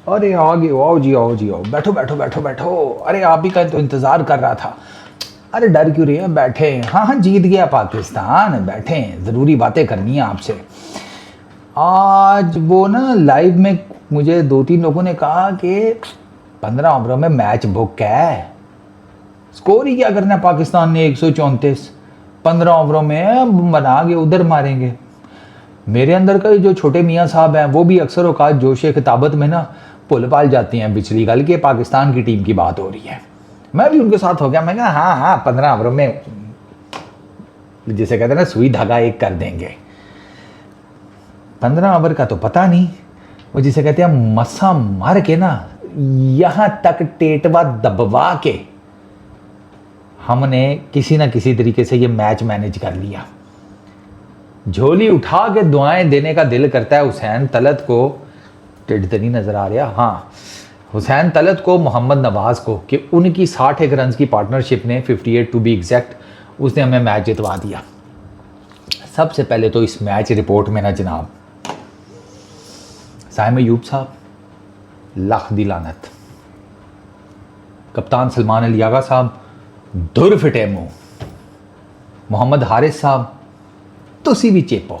अरे आ गए, आओ जी आओ जी आओ, बैठो बैठो बैठो बैठो। अरे आप ही का तो इंतज़ार कर रहा था। अरे डर क्यों रही है, बैठे। हाँ हाँ, जीत गया पाकिस्तान, बैठे, ज़रूरी बातें करनी है आपसे। आज वो ना लाइव में मुझे 2-3 लोगों ने कहा कि 15 ओवरों में मैच बुक है। स्कोर ही क्या करना है पाकिस्तान ने, 134। 15 ओवरों में बना के उधर मारेंगे। मेरे अंदर का जो छोटे मियाँ साहब हैं वो भी अक्सर औकात जोश खिताबत में ना भुल पाल जाती हैं पिछली गल के पाकिस्तान की टीम की बात हो रही है। मैं भी उनके साथ हो गया, मैं कहा हाँ हाँ 15 ओवरों में जिसे कहते हैं ना सुई धागा एक कर देंगे। 15 ओवर का तो पता नहीं, वो जिसे कहते हैं मसा मार के ना यहाँ तक टेटवा दबवा के हमने किसी ना किसी तरीके से ये मैच मैनेज कर लिया। झोली उठा के दुआएं देने का दिल करता है हुसैन तलत को, टिड तो नहीं नजर आ रहा, हाँ हुसैन तलत को, मोहम्मद नवाज को, कि उनकी 61 रन की पार्टनरशिप ने 58 टू बी एग्जैक्ट, उसने हमें मैच जितवा दिया। सबसे पहले तो इस मैच रिपोर्ट में ना जनाब साइम अयूब साहब लाख दी लानत, कप्तान सलमान अली आगा साहब दुर फिटे मुंह, मोहम्मद हारिस साहब तुसी भी चेपो,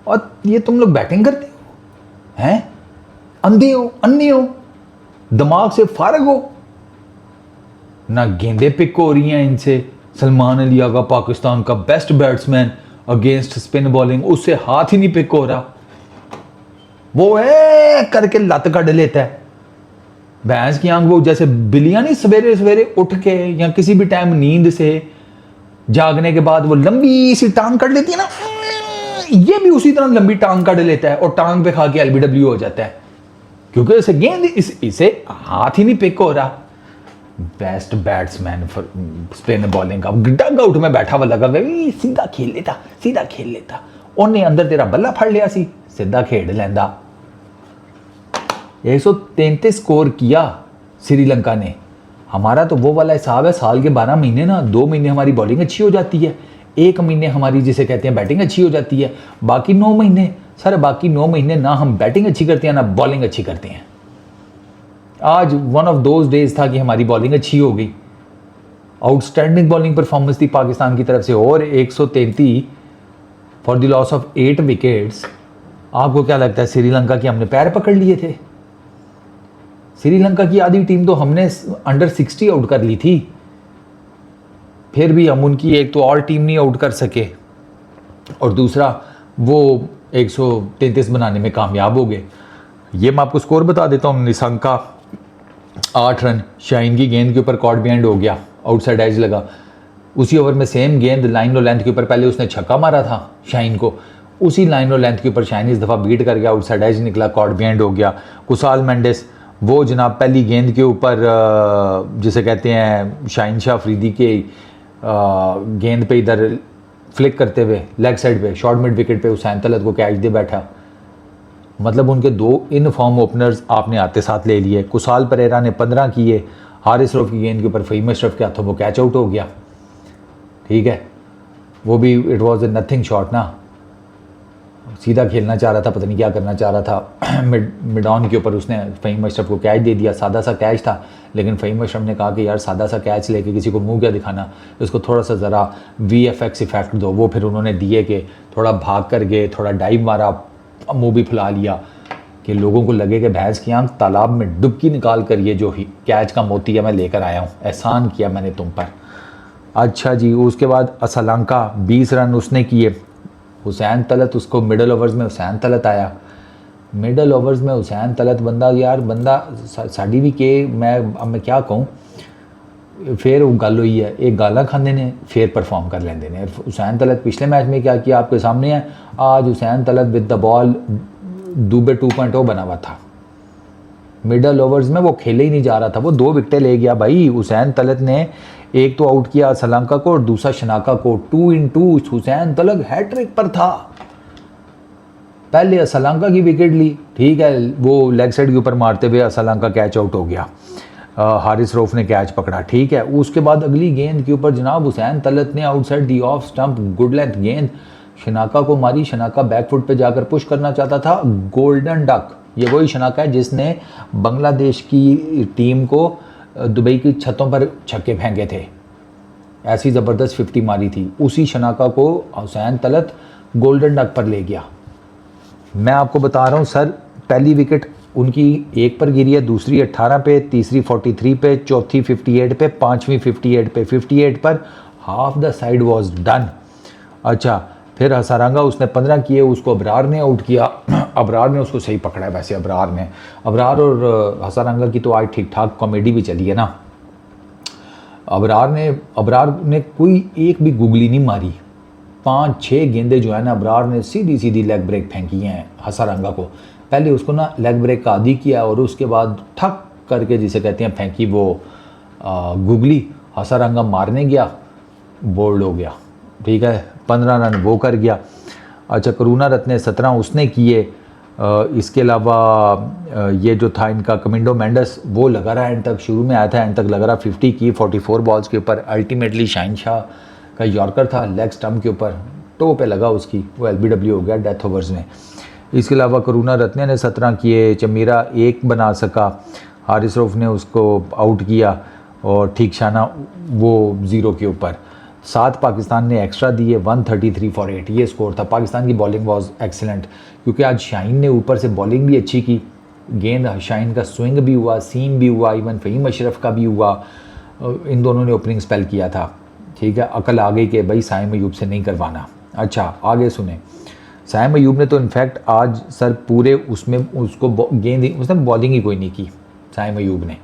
और ये तुम लोग बैटिंग करते हो हैं, अंधे हो अन्ने हो, दिमाग से फारग हो ना, गेंदे पिक हो रही हैं इनसे। सलमान अली आगा पाकिस्तान का best batsman against spin bowling, उससे हाथ ही नहीं पिक हो रहा, वो है करके लत कड़ लेता है भैंस की आंख। वो जैसे बिल्लियां नहीं सवेरे सवेरे उठ के या किसी भी टाइम नींद से जागने के बाद वो लंबी सी टांग कट लेती है ना, ये भी उसी तरह लंबी टांग कट लेता है और टांग पे खा के एलबीडब्ल्यू हो जाता है, क्योंकि इसे गेंद इसे हाथ ही नहीं पिक हो रहा। Best batsman for spin bowling का डग आउट में बैठा हुआ लगा, सीधा खेल लेता, सीधा खेल लेता, उन्हें अंदर तेरा बल्ला फड़ लिया सी, सीधा खेड लेंदा। 133 स्कोर किया श्रीलंका ने। हमारा तो वो वाला हिसाब है, साल के 12 महीने ना 2 महीने हमारी बॉलिंग अच्छी हो जाती है, 1 महीने हमारी जिसे कहते हैं बैटिंग अच्छी हो जाती है, बाकी 9 महीने सर, बाकी 9 महीने ना हम बैटिंग अच्छी करते हैं ना बॉलिंग अच्छी करते हैं। आज वन ऑफ दोज डेज था कि हमारी बॉलिंग अच्छी हो गई, आउटस्टैंडिंग बॉलिंग परफॉर्मेंस थी पाकिस्तान की तरफ से, और 133 for the loss of 8 wickets. आपको क्या लगता है श्रीलंका की हमने पैर पकड़ लिए थे? श्रीलंका की आधी टीम तो हमने अंडर 60 आउट कर ली थी, फिर भी हम उनकी एक तो और टीम नहीं आउट कर सके, और दूसरा वो 133 बनाने में कामयाब हो गए। ये मैं आपको स्कोर बता देता हूँ। निशंका 8 रन, शाइन की गेंद के ऊपर कॉट बिहाइंड हो गया, आउटसाइड एज लगा, उसी ओवर में सेम गेंद लाइन और लेंथ के ऊपर पहले उसने छक्का मारा था शाइन को, उसी लाइन और लेंथ के ऊपर शाइन इस दफ़ा बीट कर गया, आउटसाइड एज निकला, कॉट बिहाइंड हो गया। कुसाल मेंडिस वो जनाब पहली गेंद के ऊपर जिसे कहते हैं शाहिन शाह अफरीदी के गेंद पे इधर फ्लिक करते हुए लेग साइड पे शॉर्ट मिड विकेट पे हुसैन तलत को कैच दे बैठा। मतलब उनके 2 इन फॉर्म ओपनर्स आपने आते साथ ले लिए। कुसाल परेरा ने 15 किए, हारिस रऊफ की गेंद के ऊपर फ़हीम अशरफ के हाथों वो कैच आउट हो गया, ठीक है, वो भी it was a nothing shot ना, सीधा खेलना चाह रहा था, पता नहीं क्या करना चाह रहा था, मिड ऑन के ऊपर उसने फ़हीम अशरफ को कैच दे दिया, सादा सा कैच था, लेकिन फ़हीम अशरफ ने कहा कि यार सादा सा कैच लेके किसी को मुंह क्या दिखाना, इसको थोड़ा सा ज़रा VFX इफेक्ट दो। वो फिर उन्होंने दिए कि थोड़ा भाग कर गए, थोड़ा डाइव मारा, मुँह भी फुला लिया कि लोगों को लगे कि भैंस की आंख तालाब में डुबकी निकाल कर ये जो ही कैच का मोती है मैं लेकर आया हूँ, एहसान किया मैंने तुम पर। अच्छा जी, उसके बाद श्रीलंका 20 रन उसने किए, हुसैन तलत उसको मिडल ओवर्स में हुसैन तलत आया, मिडल ओवर्स में हुसैन तलत बंदा यार बंदा साड़ी भी के मैं क्या कहूँ, फिर वो गल हुई है, एक गाला खाने ने फिर परफॉर्म कर लेंदे ने। हुसैन तलत पिछले मैच में क्या किया आपके सामने है, आज Hussain Talat with the ball Dubey 2.0 बना हुआ था, मिडल ओवर्स में वो खेले ही नहीं जा रहा था, वो 2 विकेटें ले गया भाई हुसैन तलत ने। एक तो आउट किया श्रीलंका को और दूसरा शनाका को, 2 in 2 हुसैन तलत हैट्रिक पर था। पहले श्रीलंका की विकेट ली, ठीक है, वो लेग साइड के ऊपर मारते हुए श्रीलंका कैच आउट हो गया, हारिस रऊफ ने कैच पकड़ा, ठीक है। उसके बाद अगली गेंद के ऊपर जनाब हुसैन तलत ने outside the off stump good length गेंद शनाका को मारी। शनाका बैकफुट पे जाकर पुश करना चाहता था। गोल्डन डक, ये वही शनाका है जिसने बांग्लादेश की टीम को दुबई की छतों पर छक्के फेंके थे, ऐसी ज़बरदस्त 50 मारी थी। उसी शनाका को हुसैन तलत गोल्डन डक पर ले गया। मैं आपको बता रहा हूँ सर, पहली विकेट उनकी 1 पर गिरी है, दूसरी 18 पे, तीसरी 43 पे, चौथी 58 पे, पांचवी 58 पे। 58 पर half the side was done. अच्छा, फिर हसारंगा उसने 15 किए, उसको अबरार ने आउट किया। अबरार ने उसको सही पकड़ा है वैसे। अबरार और हसारंगा की तो आज ठीक ठाक कॉमेडी भी चली है ना। अबरार ने कोई एक भी गुगली नहीं मारी। 5-6 गेंदे जो है ना, अबरार ने सीधी सीधी लेग ब्रेक फेंकी हैं हसारंगा को। पहले उसको ना लेग ब्रेक का आदी किया और उसके बाद ठक करके जिसे कहते हैं फेंकी वो गुगली। हसारंगा मारने गया, बोल्ड हो गया। ठीक है, 15 रन वो कर गया। अच्छा, करुणारत्ने 17 उसने किए। इसके अलावा ये जो था इनका कमिंडो मेंडस, वो लगा रहा एंड तक, शुरू में आया था एंड तक लगा रहा। 50 की 44 बॉल्स के ऊपर। अल्टीमेटली शाहिन शाह का यॉर्कर था लेग स्टम्प के ऊपर, टो पे लगा उसकी, वो LBW हो गया डेथ ओवर्स में। इसके अलावा करुणारत्ने ने 17 किए, चमीरा 1 बना सका, हारिस रऊफ ने उसको आउट किया और ठीक शाना वो 0 के ऊपर। 7 पाकिस्तान ने एक्स्ट्रा दिए, 133 फॉर 8 ये स्कोर था। पाकिस्तान की बॉलिंग वाज एक्सीलेंट क्योंकि आज शाहीन ने ऊपर से बॉलिंग भी अच्छी की। गेंद शाहीन का स्विंग भी हुआ, सीम भी हुआ, इवन फ़हीम अशरफ का भी हुआ। इन दोनों ने ओपनिंग स्पेल किया था। ठीक है, अकल आ गई कि भाई साइम अयूब से नहीं करवाना। अच्छा, आगे सुने। साइम अयूब ने तो इनफैक्ट आज सर पूरे उसमें उसको गेंद, उसने बॉलिंग ही कोई नहीं की साइम अयूब ने।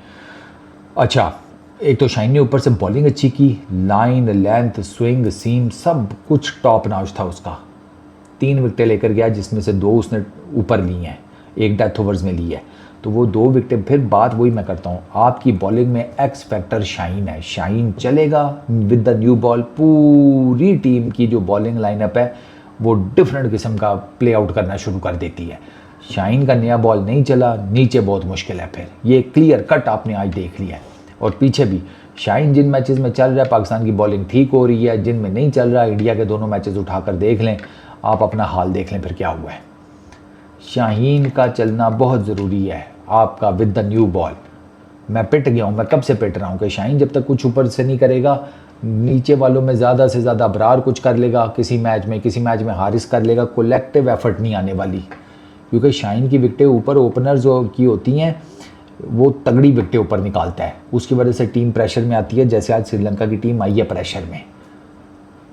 अच्छा, एक तो शाहीन ने ऊपर से बॉलिंग अच्छी की, लाइन, लेंथ, स्विंग, सीम सब कुछ टॉप नॉच था उसका। 3 विकेटें लेकर गया जिसमें से 2 उसने ऊपर ली हैं, 1 डेथ ओवर्स में ली है। तो वो 2 विकेटें, फिर बात वही मैं करता हूँ, आपकी बॉलिंग में एक्स फैक्टर शाहीन है। शाहीन चलेगा विद द न्यू बॉल, पूरी टीम की जो बॉलिंग लाइनअप है वो डिफरेंट किस्म का प्ले आउट करना शुरू कर देती है। शाहीन का नया बॉल नहीं चला, नीचे बहुत मुश्किल है। फिर ये क्लियर कट आपने आज देख लिया है। और पीछे भी शाहीन जिन मैचेस में चल रहा है पाकिस्तान की बॉलिंग ठीक हो रही है, जिन में नहीं चल रहा, इंडिया के दोनों मैचेस उठाकर देख लें, आप अपना हाल देख लें फिर क्या हुआ है। शाहीन का चलना बहुत ज़रूरी है आपका विद द न्यू बॉल। मैं पिट गया हूँ, मैं कब से पिट रहा हूँ कि शाहीन जब तक कुछ ऊपर से नहीं करेगा, नीचे वालों में ज़्यादा से ज़्यादा अबरार कुछ कर लेगा, किसी मैच में हारिस कर लेगा, कलेक्टिव एफर्ट नहीं आने वाली। क्योंकि शाहीन की विकटें ऊपर ओपनर जो की होती हैं वो तगड़ी विकटें ऊपर निकालता है, उसकी वजह से टीम प्रेशर में आती है। जैसे आज श्रीलंका की टीम आई है प्रेशर में।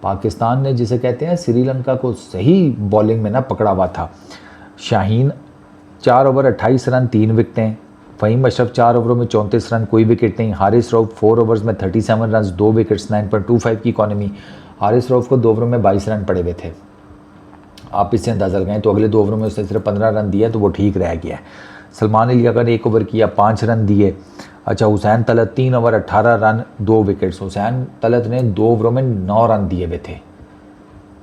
पाकिस्तान ने जिसे कहते हैं श्रीलंका को सही बॉलिंग में ना पकड़ा हुआ था। शाहीन 4 ओवर 28 रन 3 विकटें, फ़हीम अशरफ 4 ओवरों में 34 रन कोई विकेट नहीं, हारिस रऊफ 4 ओवर्स में 37 रन 2 विकेट्स, 9.25 की इकॉनमी। हारिस रऊफ को 2 ओवरों में 22 रन पड़े हुए थे। आप इससे अंदाज़ा लगाएं तो अगले 2 ओवरों में उसने सिर्फ 15 रन दिया तो वो ठीक रह गया। सलमान अली अगर 1 ओवर किया, 5 रन दिए। अच्छा, Hussain Talat 3 over 18 run 2 wickets. Hussain Talat ने 2 ओवरों में 9 रन दिए हुए थे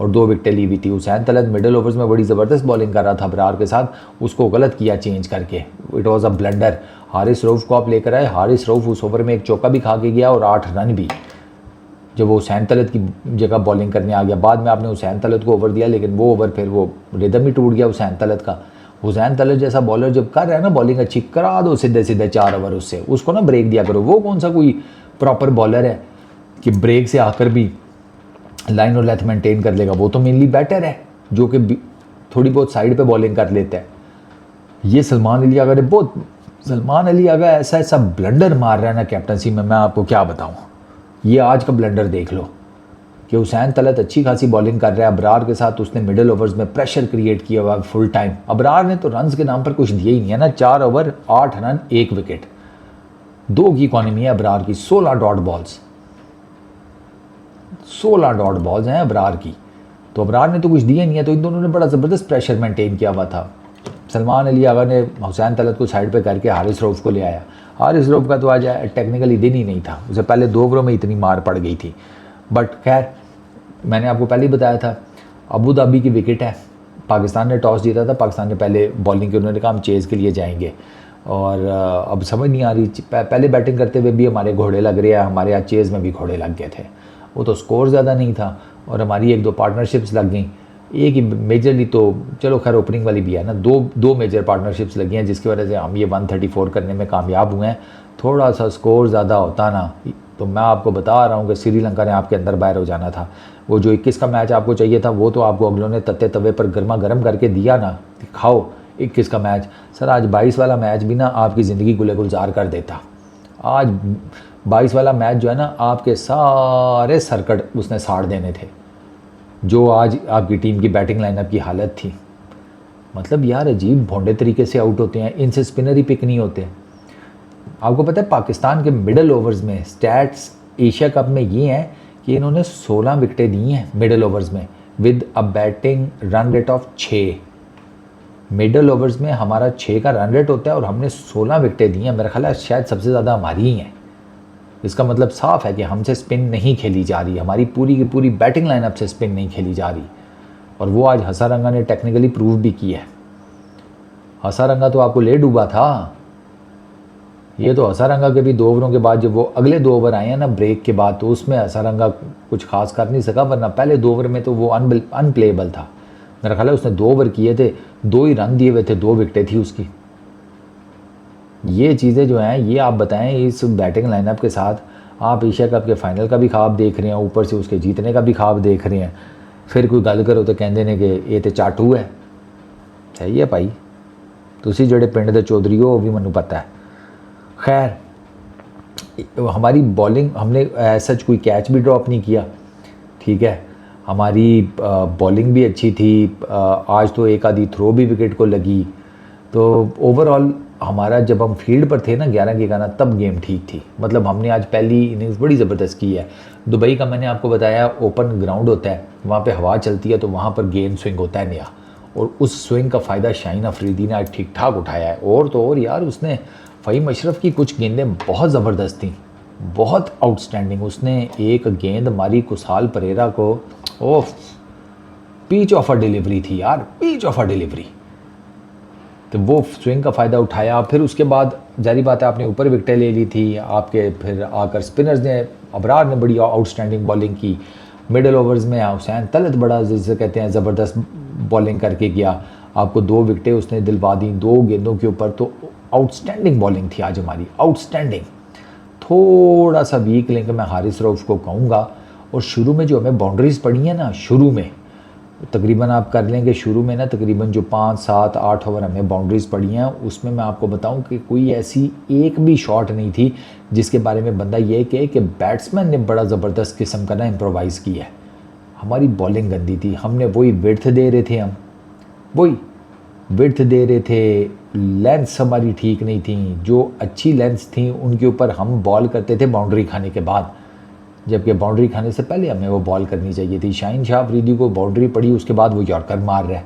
और 2 विकेटें ली हुई थी। हुसैन तलत मिडिल ओवर्स में बड़ी ज़बरदस्त बॉलिंग कर रहा था अबरार के साथ, उसको गलत किया चेंज करके, it was a blunder. Haris Rauf को आप लेकर आए, हारिस रऊफ उस ओवर में 1 चौका भी खा के गया और 8 रन भी, जब वो हुसैन तलत की जगह बॉलिंग करने आ गया। बाद में आपने हुसैन तलत को ओवर दिया, लेकिन वो ओवर फिर वो रिदम ही टूट गया हुसैन तलत का। हुसैन तलत जैसा बॉलर जब कर रहा है ना बॉलिंग अच्छी, करा दो सीधे 4 ओवर उससे, उसको ना ब्रेक दिया करो। वो कौन सा कोई प्रॉपर बॉलर है कि ब्रेक से आकर भी लाइन और लेंथ मेंटेन कर लेगा। वो तो मेनली बैटर है जो कि थोड़ी बहुत साइड पे बॉलिंग कर लेता है। ये सलमान अली अगर ऐसा ब्लंडर मार रहा है ना कैप्टनसी में, मैं आपको क्या बताऊँ। ये आज का ब्लंडर देख लो कि हुसैन तलत अच्छी खासी बॉलिंग कर रहा है अबरार के साथ, उसने मिडिल ओवर्स में प्रेशर क्रिएट किया हुआ फुल टाइम। अबरार ने तो रन्स के नाम पर कुछ दिए ही नहीं है ना, 4 ओवर 8 रन 1 विकेट, 2 की इकॉनमी है अबरार की, 16 डॉट बॉल्स हैं अबरार की। तो अबरार ने तो कुछ दिया नहीं है, तो इन दोनों ने बड़ा ज़बरदस्त प्रेशर मेंटेन किया हुआ था। सलमान अली आगा ने हुसैन तलत को साइड पे करके हारिस रऊफ को ले आया। हारिस रऊफ का तो आज टेक्निकली दिन ही नहीं था, उसे पहले 2 ओवरों में इतनी मार पड़ गई थी। बट खैर, मैंने आपको पहले ही बताया था, अबू धाबी की विकेट है, पाकिस्तान ने टॉस जीता था, पाकिस्तान ने पहले बॉलिंग की, उन्होंने कहा हम चेज़ के लिए जाएंगे। और अब समझ नहीं आ रही, पहले बैटिंग करते हुए भी हमारे घोड़े लग रहे हैं, हमारे आज चेज़ में भी घोड़े लग गए थे। वो तो स्कोर ज़्यादा नहीं था और हमारी 1-2 पार्टनरशिप्स लग गई। एक ही मेजरली तो चलो खैर ओपनिंग वाली भी है ना, दो मेजर पार्टनरशिप्स लगी हैं जिसकी वजह से हम ये 134 करने में कामयाब हुए हैं। थोड़ा सा स्कोर ज़्यादा होता ना तो मैं आपको बता रहा हूँ कि श्रीलंका ने आपके अंदर बाहर हो जाना था। वो जो 21 का मैच आपको चाहिए था वो तो आपको अगलों ने तत्ते तवे पर गर्मा गर्म करके दिया ना, खाओ 21 का मैच। सर आज 22 वाला मैच भी ना आपकी ज़िंदगी गुले गुलजार कर देता। आज 22 वाला मैच जो है ना आपके सारे सर्किट उसने साड़ देने थे, जो आज आपकी टीम की बैटिंग लाइनअप की हालत थी। मतलब यार अजीब भोंडे तरीके से आउट होते हैं, इनसे स्पिनर ही पिक नहीं होते। आपको पता है पाकिस्तान के मिडल ओवर्स में स्टैट्स एशिया कप में ये हैं कि इन्होंने 16 विकेटें दी हैं मिडल ओवर्स में with a batting run rate of 6। Middle overs में हमारा 6 का रन रेट होता है और हमने 16 विकेटें दी हैं। मेरा ख्याल है शायद सबसे ज़्यादा हमारी ही हैं। इसका मतलब साफ है कि हमसे स्पिन नहीं खेली जा रही, हमारी पूरी की पूरी बैटिंग लाइनअप से स्पिन नहीं खेली जा रही। और वो आज हसारंगा ने टेक्निकली प्रूव भी किया है। हसारंगा तो आपको ले डूबा था। ये तो हसारंगा के भी 2 ओवरों के बाद जब वो अगले 2 ओवर आए हैं ना ब्रेक के बाद, तो उसमें हसारंगा कुछ खास कर नहीं सका, वरना पहले 2 ओवर में तो वो अनप्लेएबल था। मेरा ख्याल है उसने 2 ओवर किए थे, 2 ही रन दिए हुए थे, 2 विकेटें थी उसकी। ये चीज़ें जो हैं ये आप बताएं, इस बैटिंग लाइनअप के साथ आप एशिया कप के फाइनल का भी ख्वाब देख रहे हैं, ऊपर से उसके जीतने का भी ख्वाब देख रहे हैं, फिर कोई गल करो तो कहते ने कि ये तो चाटू है। सही है भाई, तुसी जेड़े पिंड दे चौधरी हो वो भी मैनू पता है। खैर हमारी बॉलिंग, हमने सच कोई कैच भी ड्रॉप नहीं किया, ठीक है। हमारी बॉलिंग भी अच्छी थी। आज तो एक आधी थ्रो भी विकेट को लगी। तो ओवरऑल हमारा जब हम फील्ड पर थे ना 11 के गाना, तब गेम ठीक थी। मतलब हमने आज पहली इनिंग्स बड़ी ज़बरदस्त की है। दुबई का मैंने आपको बताया ओपन ग्राउंड होता है, वहाँ पे हवा चलती है तो वहाँ पर गेंद स्विंग होता है नया, और उस स्विंग का फ़ायदा शाहीन अफरीदी ने आज ठीक ठाक उठाया है। और तो और यार उसने फ़हीम अशरफ की कुछ गेंदें बहुत ज़बरदस्त थी, बहुत आउटस्टैंडिंग। उसने एक गेंद मारी कुसाल परेरा को, ओह पीच ऑफ अ डिलीवरी थी यार, पीच ऑफ अ डिलीवरी। तो वो स्विंग का फ़ायदा उठाया। फिर उसके बाद जारी बात है आपने ऊपर विकेटें ले ली थी आपके, फिर आकर स्पिनर्स ने, अबरार ने बड़ी आउटस्टैंडिंग बॉलिंग की। मिडल ओवर्स में हुसैन तलत बड़ा जिसे कहते हैं ज़बरदस्त बॉलिंग करके गया, आपको 2 विकेटें उसने दिलवा दी 2 गेंदों के ऊपर। तो आउटस्टैंडिंग बॉलिंग थी आज हमारी, आउटस्टैंडिंग। थोड़ा सा वीक लिंक मैं हारिस रऊफ को कहूँगा। और शुरू में जो हमें बाउंड्रीज़ पड़ी हैं ना, शुरू में तकरीबन आप कर लेंगे, शुरू में ना तकरीबन जो 5, 7, 8 ओवर हमें बाउंड्रीज़ पड़ी हैं, उसमें मैं आपको बताऊं कि कोई ऐसी एक भी शॉट नहीं थी जिसके बारे में बंदा ये कहे कि बैट्समैन ने बड़ा ज़बरदस्त किस्म का ना इम्प्रोवाइज़ किया है। हमारी बॉलिंग गंदी थी, हमने वही विड्थ दे रहे थे, हम वही विड्थ दे रहे थे, लेंथ्स हमारी ठीक नहीं थी। जो अच्छी लेंथ्स थी उनके ऊपर हम बॉल करते थे बाउंड्री खाने के बाद, जबकि बाउंड्री खाने से पहले हमें वो बॉल करनी चाहिए थी। शाहीन शाह अफरीदी को बाउंड्री पड़ी, उसके बाद वो यॉर्कर मार रहा है।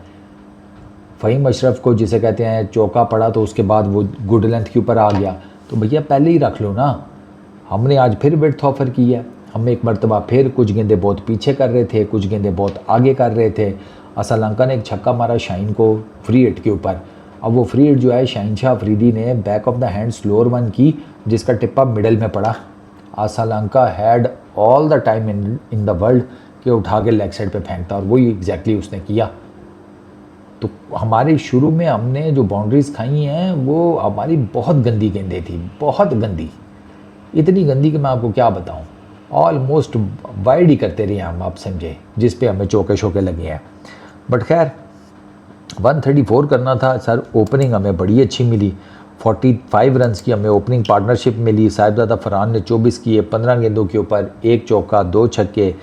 फ़हीम अशरफ को जिसे कहते हैं चौका पड़ा तो उसके बाद वो गुड लेंथ के ऊपर आ गया। तो भैया पहले ही रख लो ना। हमने आज फिर विड्थ ऑफर की है, हम एक मरतबा फिर कुछ गेंदें बहुत पीछे कर रहे थे, कुछ गेंदें बहुत आगे कर रहे थे। असलंका ने एक छक्का मारा शाहीन को फ्री हिट के ऊपर। अब वो फ्री हिट जो है शाहीन शाह अफरीदी ने back of the hand slower one की, जिसका टिप्पा मिडल में पड़ा। Asalanka had all the time in the world कि उठा के लेग साइड पे फेंकता, और वही एग्जैक्टली उसने किया। तो हमारे शुरू में हमने जो बाउंड्रीज़ खाई हैं वो हमारी बहुत गंदी गेंदें थी, बहुत गंदी, इतनी गंदी कि मैं आपको क्या बताऊं। ऑलमोस्ट वाइड ही करते रहे हम, आप समझे, जिस पे हमें चौके शौके लगे हैं। बट खैर 134 करना था सर। ओपनिंग हमें बड़ी अच्छी मिली, 45 रन्स की हमें ओपनिंग पार्टनरशिप मिली। साहिबजादा फरहान ने 24 किए 15 गेंदों के ऊपर, 1 चौका 2 छक्के।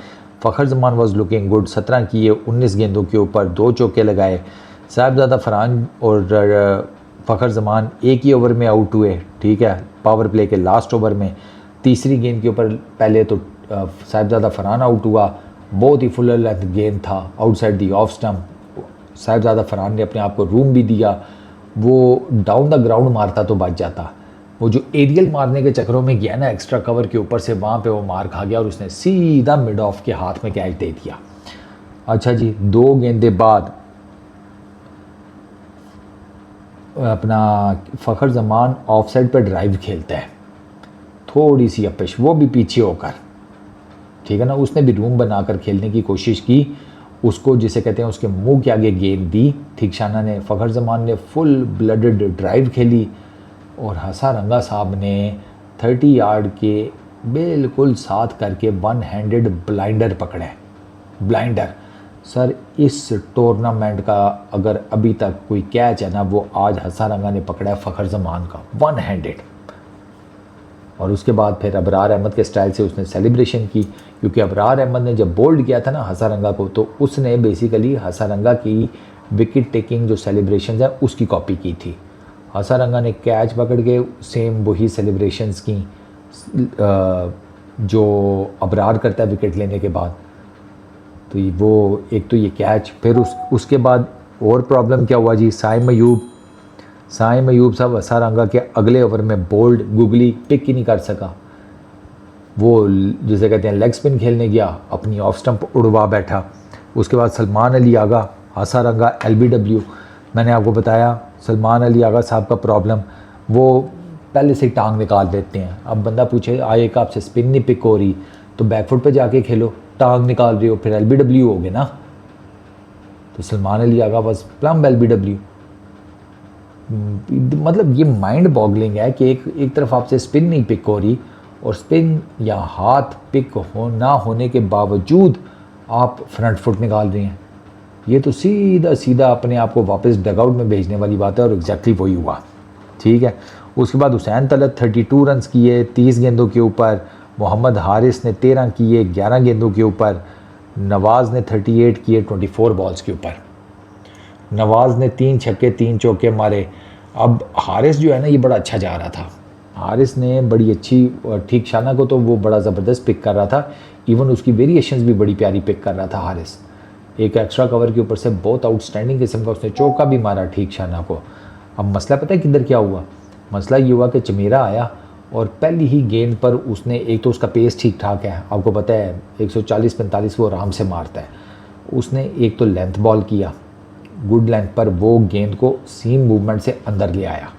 Fakhar Zaman was looking good, 17 किए 19 गेंदों के ऊपर, 2 चौके लगाए। साहिबजादा फरहान और फ़खर जमान एक ही ओवर में आउट हुए, ठीक है, पावर प्ले के लास्ट ओवर में। तीसरी गेंद के ऊपर पहले तो साहिबजादा फरहान आउट हुआ, बहुत ही फुल लेंथ गेंद था outside the off stump. Sahibzada Farhan ने अपने आप को रूम भी दिया, वो डाउन द ग्राउंड मारता तो बच जाता। वो जो एरियल मारने के चक्करों में गया ना एक्स्ट्रा कवर के ऊपर से, वहाँ पे वो मार खा गया और उसने सीधा मिड ऑफ के हाथ में कैच दे दिया। अच्छा जी, 2 गेंदें बाद अपना फ़खर जमान ऑफ साइड पर ड्राइव खेलता है, थोड़ी सी अपिश, वो भी पीछे होकर, ठीक है ना। उसने भी रूम बनाकर खेलने की कोशिश की, उसको जिसे कहते हैं उसके मुंह के आगे गेंद दी थिकशाना ने, फ़खर जमान ने फुल ब्लडेड ड्राइव खेली और हसन रंगा साहब ने 30 यार्ड के बिल्कुल साथ करके वन हैंडेड ब्लाइंडर पकड़े। ब्लाइंडर सर, इस टूर्नामेंट का अगर अभी तक कोई कैच है ना, वो आज हसन रंगा ने पकड़ा है फ़खर जमान का, वन हैंडेड। और उसके बाद फिर अबरार अहमद के स्टाइल से उसने सेलिब्रेशन की, क्योंकि अबरार अहमद ने जब बोल्ड किया था ना हसन रंगा को, तो उसने बेसिकली हसन रंगा की विकेट टेकिंग जो सेलिब्रेशन है उसकी कॉपी की थी। हसन रंगा ने कैच पकड़ के सेम वही सेलिब्रेशंस की जो अबरार करता है विकेट लेने के बाद। तो वो एक तो ये कैच, फिर उसके बाद और प्रॉब्लम क्या हुआ जी, साइम अयूब साहब हसन रंगा के अगले ओवर में बोल्ड गुगली पिक ही नहीं कर सका। वो जिसे कहते हैं लेग स्पिन खेलने गया, अपनी ऑफ स्टंप उड़वा बैठा। उसके बाद सलमान अली आगा, हसन रंगा LBW। मैंने आपको बताया सलमान अली आगा साहब का प्रॉब्लम, वो पहले से ही टांग निकाल देते हैं। अब बंदा पूछे आए का आपसे स्पिन नहीं पिक हो रही, तो बैकफुट पे जाके खेलो, टांग निकाल रही हो फिर LBW हो गए ना। तो सलमान अली आगा बस प्लम LBW। मतलब ये माइंड बॉगलिंग है कि एक तरफ आपसे स्पिन नहीं पिक हो रही और स्पिन या हाथ पिक ना होने के बावजूद आप फ्रंट फुट निकाल रहे हैं। ये तो सीधा सीधा अपने आप को वापस डगआउट में भेजने वाली बात है, और एग्जैक्टली वही हुआ। ठीक है, उसके बाद हुसैन तलत 32 रन किए 30 गेंदों के ऊपर, मोहम्मद हारिस ने 13 किए 11 गेंदों के ऊपर, नवाज़ ने 38 किए 24 बॉल्स के ऊपर। नवाज़ ने 3 छक्के 3 चौके मारे। अब हारिस जो है ना, ये बड़ा अच्छा जा रहा था। हारिस ने बड़ी अच्छी, थिकशाना को तो वो बड़ा ज़बरदस्त पिक कर रहा था, इवन उसकी वेरिएशंस भी बड़ी प्यारी पिक कर रहा था हारिस। एक एक्स्ट्रा कवर के ऊपर से बहुत आउटस्टैंडिंग किस्म का उसने चौका भी मारा थिकशाना को। अब मसला पता है किधर क्या हुआ, मसला ये हुआ कि चमेरा आया और पहली ही गेंद पर उसने, एक तो उसका पेस ठीक ठाक है, आपको पता है 140-45 वो आराम से मारता है। उसने एक तो लेंथ बॉल किया, गुड लेंथ पर वो गेंद को सीम मूवमेंट से अंदर ले आया,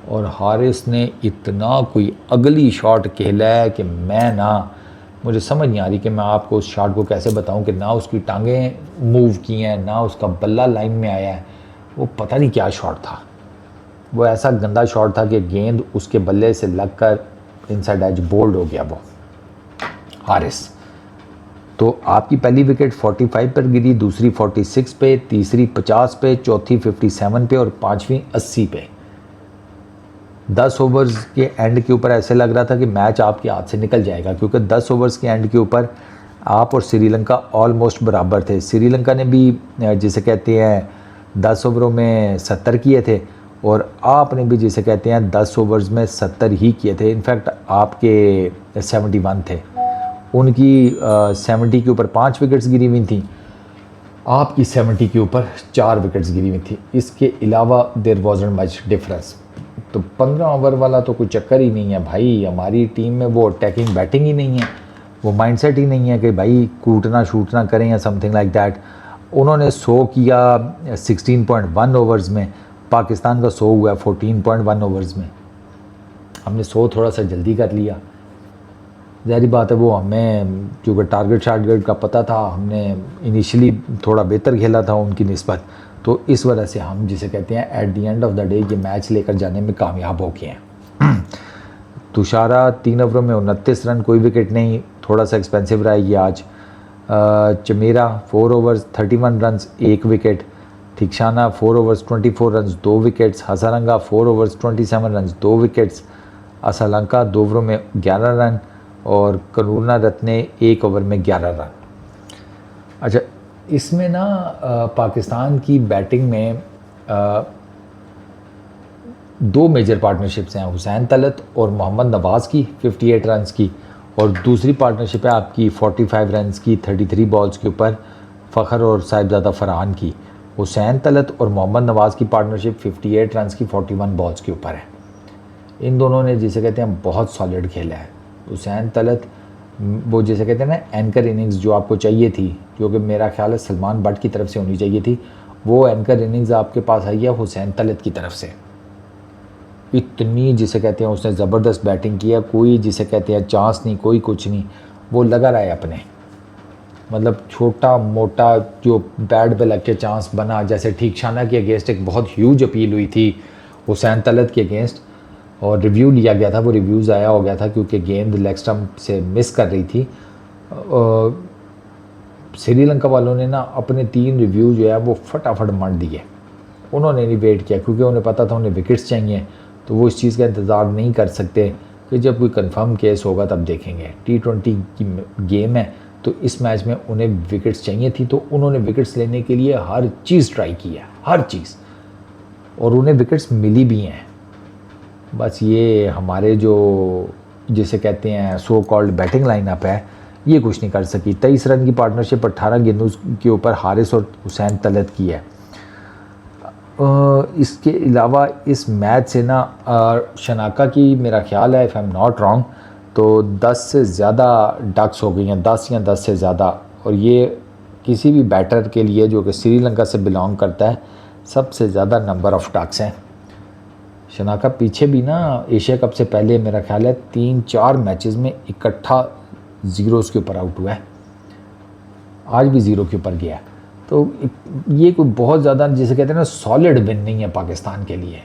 और हारिस ने इतना कोई अगली शॉट खेला है कि मुझे समझ नहीं आ रही कि मैं आपको उस शॉट को कैसे बताऊं कि ना उसकी टांगें मूव की हैं ना उसका बल्ला लाइन में आया है। वो पता नहीं क्या शॉट था, वो ऐसा गंदा शॉट था कि गेंद उसके बल्ले से लगकर इनसाइड एज बोल्ड हो गया वो हारिस। तो आपकी पहली विकेट 45 पर गिरी, दूसरी 46 पे, तीसरी 50 पे, चौथी 57 पे और पांचवी 80 पे। 10 ओवर्स के एंड के ऊपर ऐसे लग रहा था कि मैच आपके हाथ से निकल जाएगा, क्योंकि 10 ओवर्स के एंड के ऊपर आप और श्रीलंका ऑलमोस्ट बराबर थे। श्रीलंका ने भी जिसे कहते हैं 10 ओवरों में 70 किए थे, और आपने भी जिसे कहते हैं 10 ओवर्स में 70 ही किए थे। इनफैक्ट आपके 71 थे, उनकी 70 के ऊपर 5 विकेट्स गिरी हुई थी, आपकी 70 के ऊपर 4 विकेट्स गिरी हुई थी। इसके अलावा देयर वाज़न्ट मच डिफरेंस। तो 15 ओवर वाला तो कोई चक्कर ही नहीं है भाई। हमारी टीम में वो अटैकिंग बैटिंग ही नहीं है, वो माइंडसेट ही नहीं है कि भाई कूटना शूटना करें या समथिंग लाइक दैट। उन्होंने 100 किया 16.1 ओवर्स में, पाकिस्तान का 100 हुआ 14.1 ओवर्स में। हमने 100 थोड़ा सा जल्दी कर लिया, ज़ाहिर बात है वो हमें क्योंकि टारगेट का पता था, हमने इनिशियली थोड़ा बेहतर खेला था उनकी निस्बत, तो इस वजह से हम जिसे कहते हैं at the end of the day ये मैच लेकर जाने में कामयाब हो गए हैं। तुषारा 3 ओवरों में 29 रन, कोई विकेट नहीं, थोड़ा सा एक्सपेंसिव रहा ये आज। Chameera 4 overs 31 run 1 wicket, Theekshana 4 overs 24 run 2 wickets, Hasaranga 4 overs 27 run 2 wickets, Asalanka 2 ओवरों में 11 रन और करुणा रत्ने 1 ओवर में 11 रन। अच्छा, इसमें ना पाकिस्तान की बैटिंग में 2 मेजर पार्टनरशिप्स हैं, हुसैन तलत और मोहम्मद नवाज़ की 58 रन्स की, और दूसरी पार्टनरशिप है आपकी 45 रन्स की 33 बॉल्स के ऊपर फ़खर और साहिबजादा फरहान की। हुसैन तलत और मोहम्मद नवाज़ की पार्टनरशिप 58 रन्स की 41 बॉल्स के ऊपर है। इन दोनों ने जिसे कहते हैं बहुत सॉलिड खेला है। हुसैन तलत वो जिसे कहते हैं ना एंकर इनिंग्स जो आपको चाहिए थी, जो कि मेरा ख्याल है सलमान बट की तरफ से होनी चाहिए थी, वो एंकर इनिंग्स आपके पास आई है हुसैन तलत की तरफ से। इतनी जिसे कहते हैं उसने ज़बरदस्त बैटिंग किया, कोई जिसे कहते हैं चांस नहीं, कोई कुछ नहीं, वो लगा रहा है अपने। मतलब छोटा मोटा जो बैट पे लग के चांस बना, जैसे ठीकशाना के अगेंस्ट एक बहुत ह्यूज अपील हुई थी हुसैन तलत के अगेंस्ट और रिव्यू लिया गया था, वो रिव्यू ज़ाया हो गया था क्योंकि गेंद लेग स्टंप से मिस कर रही थी। श्रीलंका वालों ने ना अपने 3 रिव्यू जो है वो फटाफट मार दिए। उन्होंने नहीं वेट किया क्योंकि उन्हें पता था उन्हें विकेट्स चाहिए, तो वो इस चीज़ का इंतज़ार नहीं कर सकते कि जब कोई कंफर्म केस होगा तब देखेंगे। T20 की गेम है तो इस मैच में उन्हें विकेट्स चाहिए थी, तो उन्होंने विकेट्स लेने के लिए हर चीज़ ट्राई की है, हर चीज़, और उन्हें विकेट्स मिली भी हैं। बस ये हमारे जो जिसे कहते हैं सो कॉल्ड बैटिंग लाइनअप है, ये कुछ नहीं कर सकी। 23 रन की पार्टनरशिप 18 गेंदों के ऊपर हारिस और हुसैन तलत की है। इसके अलावा इस मैच से ना शनाका की मेरा ख्याल है, if I am not wrong, तो 10 से ज़्यादा डक्स हो गई हैं, 10 या 10 से ज़्यादा, और ये किसी भी बैटर के लिए जो कि श्रीलंका से बिलोंग करता है सबसे ज़्यादा नंबर ऑफ़ डक्स हैं। शनाका पीछे भी ना एशिया कप से पहले मेरा ख्याल है 3-4 मैचेस में इकट्ठा ज़ीरोज़ के ऊपर आउट हुआ है, आज भी ज़ीरो के ऊपर गया है। तो ये कोई बहुत ज़्यादा जिसे कहते हैं ना सॉलिड विन नहीं है पाकिस्तान के लिए।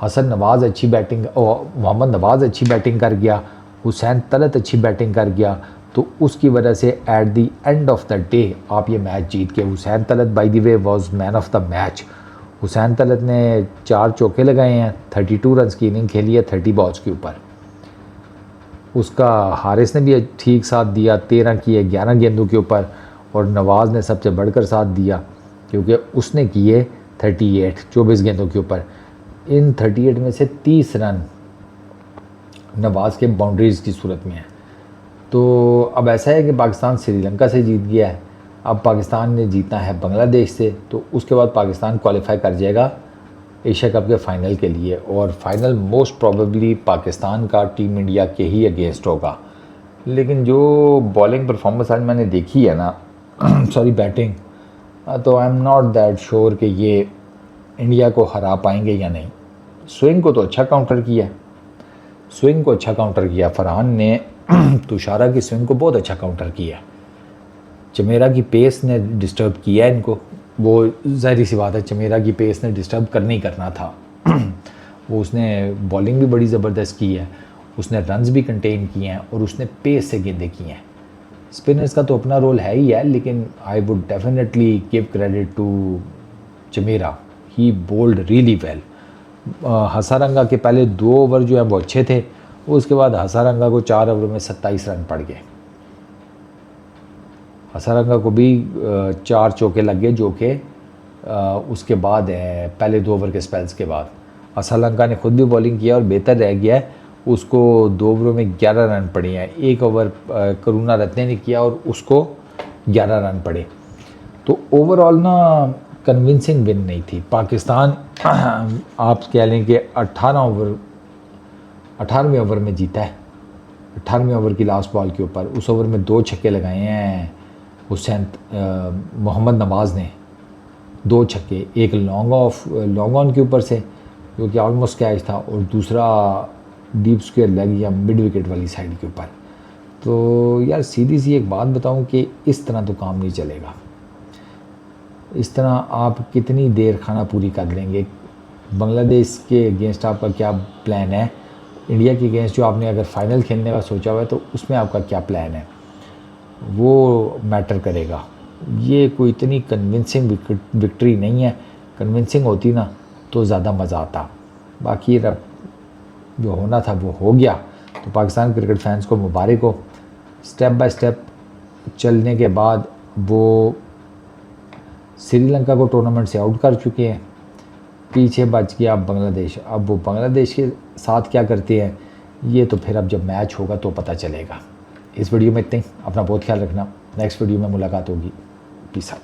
हसन नवाज़ अच्छी बैटिंग, मोहम्मद नवाज़ अच्छी बैटिंग कर गया, हुसैन तलत अच्छी बैटिंग कर गया, तो उसकी वजह से at the end of the day आप ये मैच जीत के। Hussain Talat by the way was man of the match. Hussain Talat ने 4 चौके लगाए हैं, 32 रन की इनिंग खेली है 30 बॉल्स के ऊपर। उसका हारिस ने भी ठीक साथ दिया, 13 किए 11 गेंदों के ऊपर, और नवाज़ ने सबसे बढ़कर साथ दिया क्योंकि उसने किए 38 24 गेंदों के ऊपर। इन 38 में से 30 रन नवाज़ के बाउंड्रीज़ की सूरत में है। तो अब ऐसा है कि पाकिस्तान श्रीलंका से जीत गया है, अब पाकिस्तान ने जीतना है बांग्लादेश से, तो उसके बाद पाकिस्तान क्वालिफाई कर जाएगा एशिया कप के फ़ाइनल के लिए, और फाइनल मोस्ट प्रोबेबली पाकिस्तान का टीम इंडिया के ही अगेंस्ट होगा। लेकिन जो बॉलिंग परफॉर्मेंस आज मैंने देखी है ना सॉरी बैटिंग, तो I am not that sure कि ये इंडिया को हरा पाएंगे या नहीं। स्विंग को तो अच्छा काउंटर किया, स्विंग को अच्छा काउंटर किया फरहान ने तुषारा की स्विंग को बहुत अच्छा काउंटर किया। चमेरा की पेस ने डिस्टर्ब किया इनको, वो ज़ाहिर सी बात है चमेरा की पेस ने डिस्टर्ब करना ही करना था वो उसने बॉलिंग भी बड़ी ज़बरदस्त की है, उसने रन्स भी कंटेन किए हैं और उसने पेस से गेंदें की हैं। स्पिनर्स का तो अपना रोल है ही है, लेकिन I would definitely give credit to Chameera, he bowled really well. Hasaranga के पहले 2 ओवर जो हैं वो अच्छे थे, उसके बाद हसारंगा को 4 ओवर में 27 रन पड़ गए। हसारंगा को भी 4 चौके लग गए, जो कि उसके बाद है पहले 2 ओवर के स्पेल्स के बाद। हसारंगा ने खुद भी बॉलिंग किया और बेहतर रह गया है, उसको 2 ओवरों में 11 रन पड़े हैं। 1 ओवर करुणा रत्ने ने किया और उसको 11 रन पड़े। तो ओवरऑल ना कन्विंसिंग विन नहीं थी। पाकिस्तान आप कह लें कि 18वें ओवर में जीता है, 18वें ओवर की लास्ट बॉल के ऊपर। उस ओवर में 2 छक्के लगाए हैं हुसैन मोहम्मद नवाज़ ने, 2 छक्के, एक लॉन्ग ऑन के ऊपर से जो कि ऑलमोस्ट कैच था, और दूसरा डीप स्क्वायर लेग या मिड विकेट वाली साइड के ऊपर। तो यार सीधी सी एक बात बताऊं कि इस तरह तो काम नहीं चलेगा। इस तरह आप कितनी देर खाना पूरी कर लेंगे? बांग्लादेश के अगेंस्ट आपका क्या प्लान है? इंडिया के अगेंस्ट जो आपने अगर फाइनल खेलने का सोचा हुआ है तो उसमें आपका क्या प्लान है, वो मैटर करेगा। ये कोई इतनी कन्विंसिंग विक्ट्री नहीं है, कन्विंसिंग होती ना तो ज़्यादा मज़ा आता। बाकी जो होना था वो हो गया। तो पाकिस्तान क्रिकेट फैंस को मुबारक हो, स्टेप बाय स्टेप चलने के बाद वो श्रीलंका को टूर्नामेंट से आउट कर चुके हैं, पीछे बच गया बांग्लादेश। अब वो बांग्लादेश के साथ क्या करते हैं ये तो फिर अब जब मैच होगा तो पता चलेगा। इस वीडियो में इतना ही, अपना बहुत ख्याल रखना, नेक्स्ट वीडियो में मुलाकात होगी। Peace out.